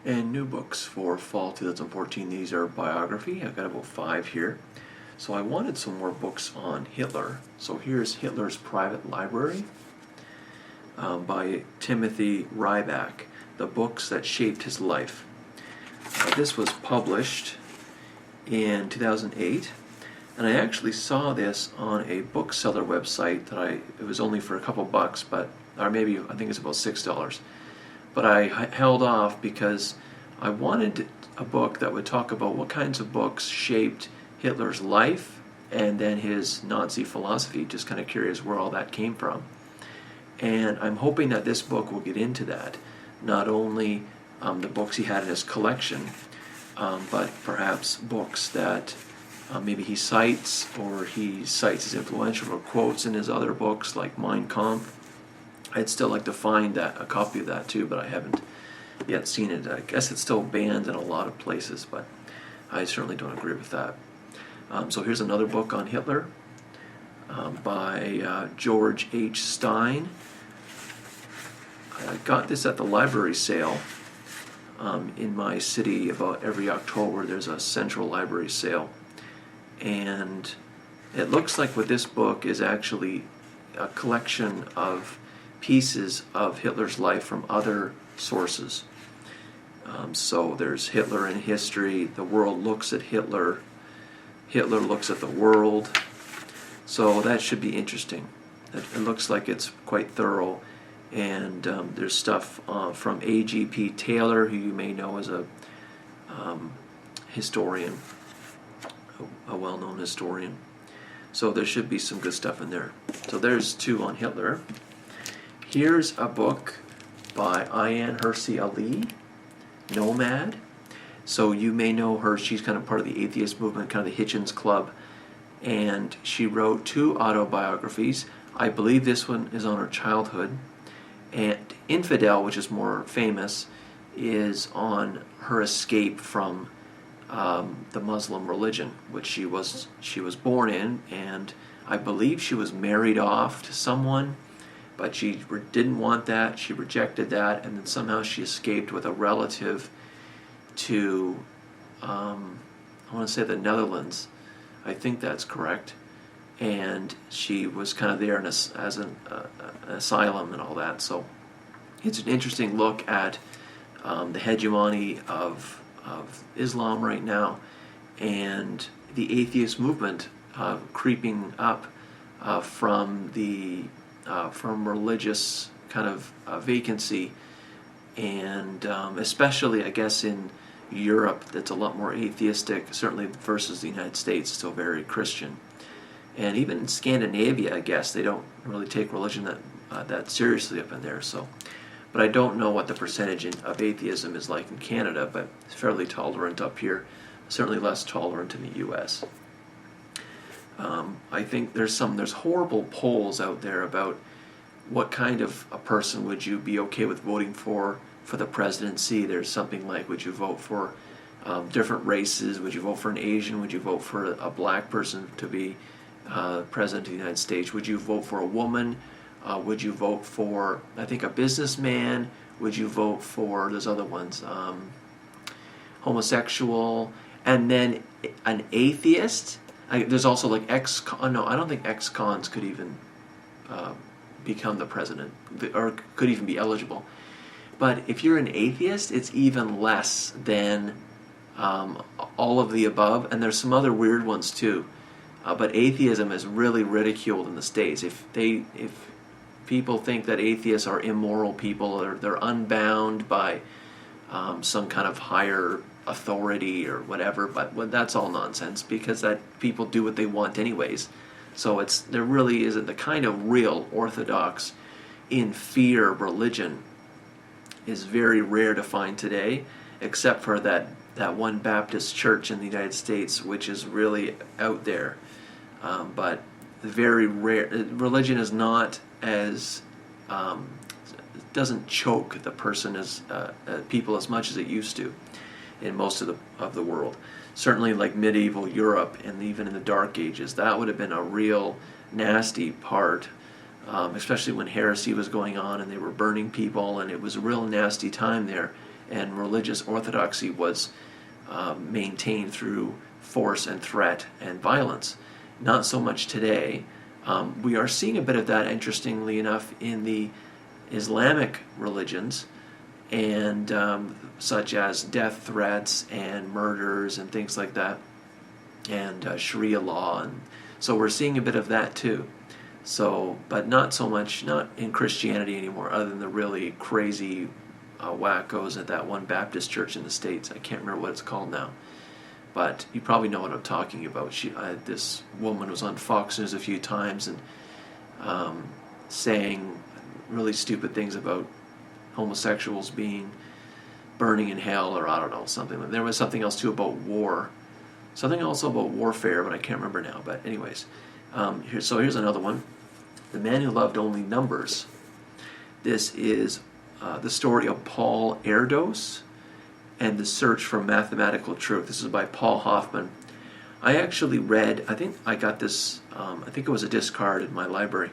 And new books for fall 2014, these are Biography. I've got about 5 here. So I wanted some more books on Hitler. So here's Hitler's Private Library by Timothy Ryback, The Books That Shaped His Life. This was published in 2008, and I actually saw this on a bookseller website it was only for a couple bucks, or maybe I think it's about $6. But I held off because I wanted a book that would talk about what kinds of books shaped Hitler's life and then his Nazi philosophy. Just kind of curious where all that came from. And I'm hoping that this book will get into that. Not only the books he had in his collection, but perhaps books that maybe he cites, or he cites as influential, or quotes in his other books like Mein Kampf. I'd still like to find a copy of that too, but I haven't yet seen it. I guess it's still banned in a lot of places, but I certainly don't agree with that. So here's another book on Hitler by George H. Stein. I got this at the library sale in my city. About every October there's a central library sale, and it looks like what this book is actually a collection of pieces of Hitler's life from other sources. So there's Hitler in history, the world looks at Hitler, Hitler looks at the world. So that should be interesting. It looks like it's quite thorough, and there's stuff from A.G.P. Taylor, who you may know as a historian, a well-known historian. So there should be some good stuff in there. So there's 2 on Hitler. Here's a book by Hirsi Ali, Nomad. So you may know her. She's kind of part of the atheist movement, kind of the Hitchens Club. And she wrote 2 autobiographies. I believe this one is on her childhood. And Infidel, which is more famous, is on her escape from the Muslim religion, which she was born in. And I believe she was married off to someone, but she didn't want that. She rejected that, and then somehow she escaped with a relative to, I want to say the Netherlands. I think that's correct. And she was kind of there as an asylum and all that. So it's an interesting look at the hegemony of Islam right now, and the atheist movement creeping up from religious kind of vacancy, and especially I guess in Europe, that's a lot more atheistic, certainly versus the United States, still very Christian. And even in Scandinavia, I guess they don't really take religion that seriously up in there. So, but I don't know what the percentage of atheism is like in Canada, but it's fairly tolerant up here. Certainly less tolerant in the U.S. I think there's horrible polls out there about what kind of a person would you be okay with voting for the presidency. There's something like, would you vote for different races? Would you vote for an Asian? Would you vote for a black person to be president of the United States? Would you vote for a woman? Would you vote for, I think, a businessman? Would you vote for, there's other ones, homosexual, and then an atheist? There's also like no, I don't think ex-cons could even become the president, or could even be eligible. But if you're an atheist, it's even less than all of the above, and there's some other weird ones too. But atheism is really ridiculed in the States. If people think that atheists are immoral people, or they're unbound by some kind of higher authority or whatever, but that's all nonsense, because that people do what they want anyways. So there really isn't the kind of real orthodox in fear religion is very rare to find today, except for that one Baptist church in the United States, which is really out there. But very rare. Religion is not as doesn't choke the person as people as much as it used to in most of the world. Certainly, like medieval Europe and even in the Dark Ages, that would have been a real nasty part, especially when heresy was going on and they were burning people, and it was a real nasty time there. and religious orthodoxy was maintained through force and threat and violence. Not so much today. We are seeing a bit of that, interestingly enough, in the Islamic religions, and such as death threats and murders and things like that, and Sharia law, and so we're seeing a bit of that too. So, but not so much, not in Christianity anymore, other than the really crazy wackos at that one Baptist church in the States. I can't remember what it's called now, but you probably know what I'm talking about. This woman was on Fox News a few times and saying really stupid things about homosexuals burning in hell, or I don't know, something. There was something else too about war, something also about warfare, but I can't remember now. But anyways, here's another one. The Man Who Loved Only Numbers. This is the story of Paul Erdos and the Search for Mathematical Truth. This is by Paul Hoffman. I actually read, I think I got this, I think it was a discard in my library.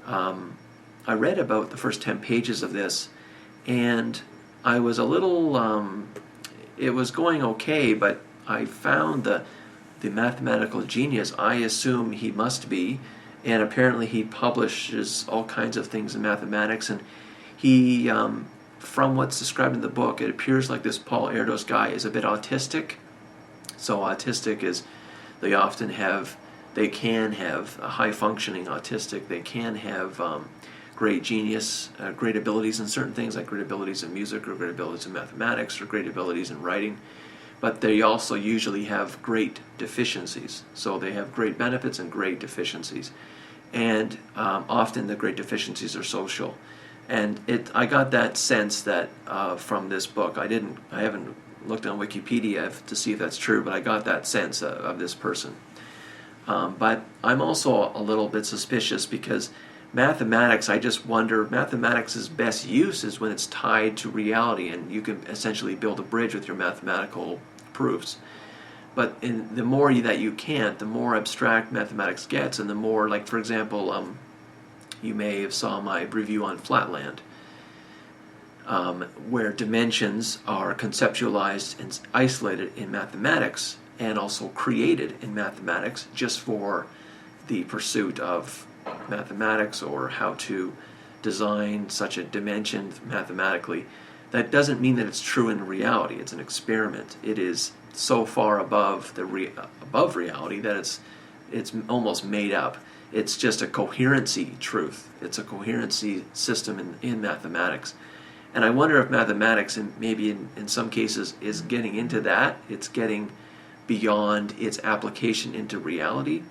I read about the first 10 pages of this, and I was a little, it was going okay, but I found the mathematical genius I assume he must be, and apparently he publishes all kinds of things in mathematics, and he, from what's described in the book, it appears like this Paul Erdos guy is a bit autistic. So autistic is, they can have a high-functioning autistic, they can have great genius, great abilities in certain things, like great abilities in music, or great abilities in mathematics, or great abilities in writing, but they also usually have great deficiencies. So they have great benefits and great deficiencies, and often the great deficiencies are social. And I got that sense that from this book. I haven't looked on Wikipedia to see if that's true, but I got that sense of this person. But I'm also a little bit suspicious, because mathematics, I just wonder, mathematics' best use is when it's tied to reality, and you can essentially build a bridge with your mathematical proofs. But the more that you can't, the more abstract mathematics gets, and the more, like, for example, you may have saw my review on Flatland, where dimensions are conceptualized and isolated in mathematics, and also created in mathematics just for the pursuit of mathematics, or how to design such a dimension mathematically. That doesn't mean that it's true in reality. It's an experiment. It is so far above above reality that it's almost made up. It's just a coherency truth. It's a coherency system in mathematics. And I wonder if mathematics, maybe in some cases, is getting into that. It's getting beyond its application into reality.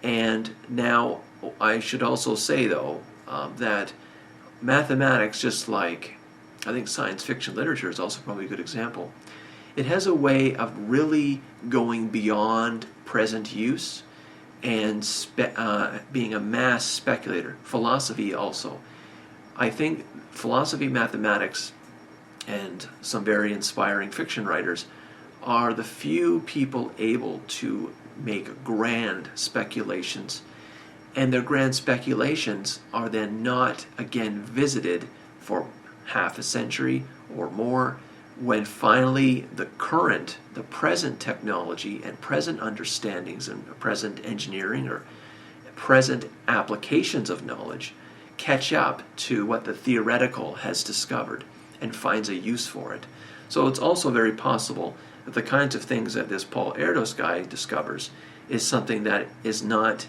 And now, I should also say, though, that mathematics, just like I think science fiction literature is also probably a good example, it has a way of really going beyond present use and being a mass speculator. Philosophy also. I think philosophy, mathematics, and some very inspiring fiction writers are the few people able to make grand speculations, and their grand speculations are then not again visited for half a century or more, when finally the present technology and present understandings and present engineering or present applications of knowledge catch up to what the theoretical has discovered and finds a use for it. So it's also very possible that the kinds of things that this Paul Erdos guy discovers is something that is not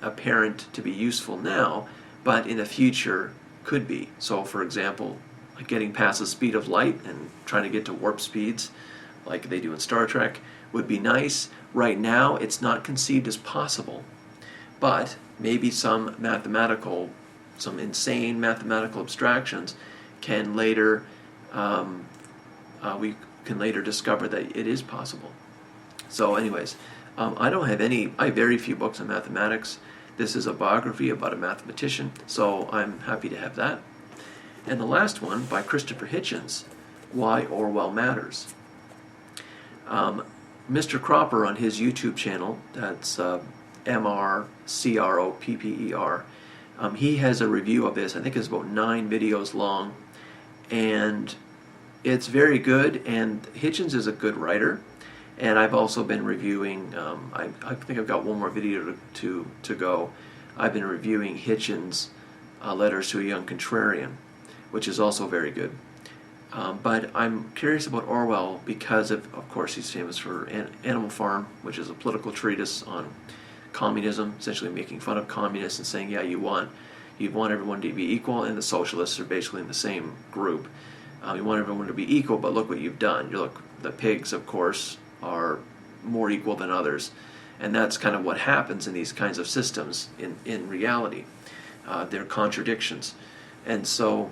apparent to be useful now, but in the future could be. So, for example, like getting past the speed of light and trying to get to warp speeds, like they do in Star Trek, would be nice. Right now, it's not conceived as possible, but maybe some insane mathematical abstractions can later, we can later discover that it is possible. So anyways, I have very few books on mathematics. This is a biography about a mathematician, so I'm happy to have that. And the last one, by Christopher Hitchens, Why Orwell Matters. Mr. Cropper on his YouTube channel, that's MRCROPPER, he has a review of this. I think it's about 9 videos long, and It's very good, and Hitchens is a good writer. And I've also been reviewing. I think I've got one more video to go. I've been reviewing Hitchens' Letters to a Young Contrarian, which is also very good. But I'm curious about Orwell because of course, he's famous for Animal Farm, which is a political treatise on communism, essentially making fun of communists and saying, yeah, you want everyone to be equal, and the socialists are basically in the same group. You want everyone to be equal, but look what you've done. You look, the pigs, of course, are more equal than others, and that's kind of what happens in these kinds of systems in reality. They're contradictions, and so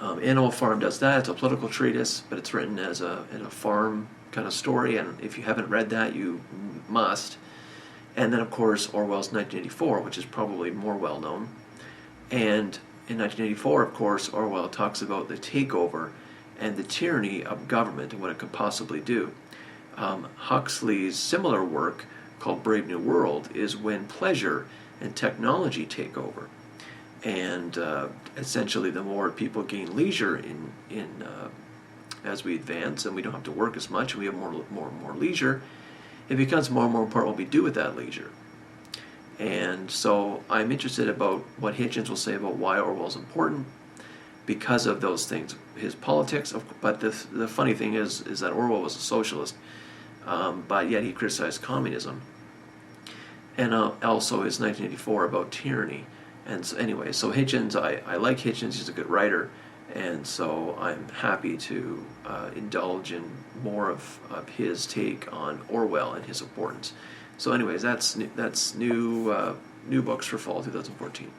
Animal Farm does that. It's a political treatise, but it's written as in a farm kind of story, and if you haven't read that, you must. And then, of course, Orwell's 1984, which is probably more well-known. And in 1984, of course, Orwell talks about the takeover and the tyranny of government and what it could possibly do. Huxley's similar work, called Brave New World, is when pleasure and technology take over. And essentially, the more people gain leisure as we advance, and we don't have to work as much, and we have more leisure, it becomes more and more important what we do with that leisure. And so I'm interested about what Hitchens will say about why Orwell's important because of those things, his politics. But the funny thing is that Orwell was a socialist, but yet he criticized communism. And also his 1984 about tyranny. And so anyway, so Hitchens, I like Hitchens, he's a good writer, and so I'm happy to indulge in more of his take on Orwell and his importance. So anyways, that's new books for fall 2014.